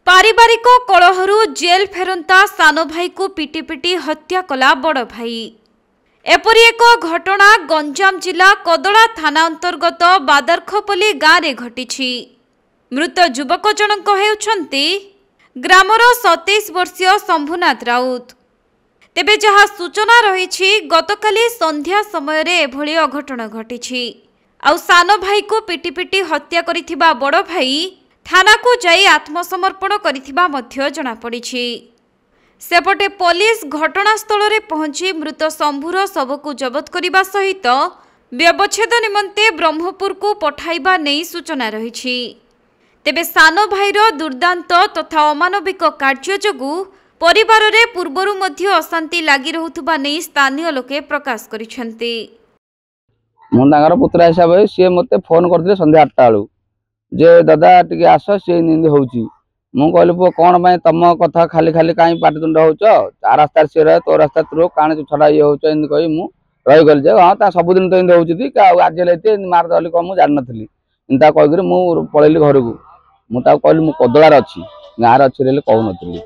पारिवारिक कलहरु जेल फेरंता सान भाई को पिटी पिटी हत्या कला बड़ भाई। एपरी एक घटना गंजाम जिला कदला थाना अंतर्गत बादरखपल्ली गाँव में घटी। मृत युवक जनक हेउछंती ग्रामर 27 वर्षीय शंभुनाथ राउत। तेबे जहाँ सूचना रही गतकाली संध्या समय एभली अघटन घटी। आउ सान भाई को पिटी पिटी हत्या करिथिबा बड़ भाई थाना को जाई आत्मसमर्पण करिथिबा मध्य जणा पड़िछि। सेपटे पुलिस घटनास्थल रे पहुंची मृत शंभुर शव को जबत करने सहित व्यवच्छेद निमंते ब्रह्मपुर को पठाइबा नहीं सूचना रही। तेबे सान भाईर दुर्दांत तथा अमानविक कार्य जोगु परिवार रे पूर्वरु मध्य अशांति लागी रहुथुबा नहीं स्थानीय लोके प्रकाश करिसेंती। मो तांगर पुत्रा हिसाब सी मते फोन करथिले संध्या 8टा बेलू जे दादा टिके आस सी निंदी होउची। मु कहली पो कोन भाई तम कथा खाली खाली काई पाटितुंड होउछ आ रास्ता सी रह तो रास्ता तू काण छडा ये होउछ इन कहि मु रहि गल जे हां ता सब दिन तो इन होउची ती का आज लेते मार दली को मु जान नथली इंता कहि करे मु पळेली घर को मु ता कहली मु कदलार अछि गार अछि रे कहू नथली।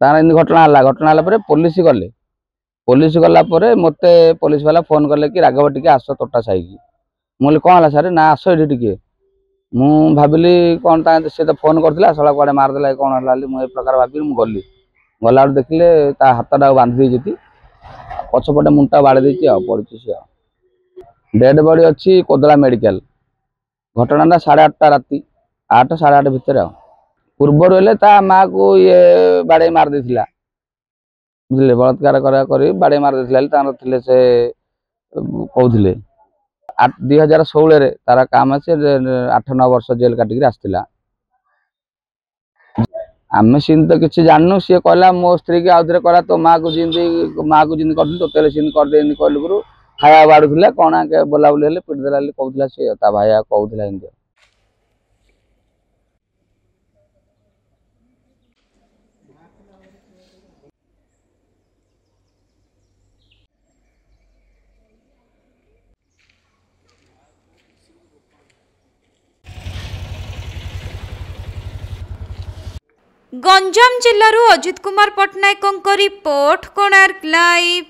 तार इन घटना हला परे पुलिस गला परे मते पुलिस वाला फोन करले कि राघव टिके आस तोटा साई की मुले कोन हला सर ना आस एठी टिके मु भाबिली कोन ता से तो फोन करथिला सला कोडे मार देला कोन हला मु ए प्रकार भाबिली मु गली गला देखले ता हातडा बांध दै जति पछपटे मुंटा बाड़ देछि आ पड़छि से डेड बॉडी अछि कोदला मेडिकल। घटना ना 8:30 राती 8 8:30 भितर पूर्व रहले ता मां को ये बाड़े मार देथिला बुझले बलात्कार करी बाड़े मार देथिला तार थिले से कहउथिले 2016 रे तारा काम আছে 8-9 वर्ष जेल काटिक आसला। आमे सिन तो किसी जाननु सी कहला मो स्त्री के आउथरे कहला तो मां को जिंदी कर तो तेले सिन कर देनी कहल गुरु खाया बाडुथिला कोना के बोला बोले हेले पिट देला कहउथिला से ता भाईया कहउथिला इंदे। गंजाम जिल्लारू अजित कुमार पटनायक रिपोर्ट कोणार्क लाइव।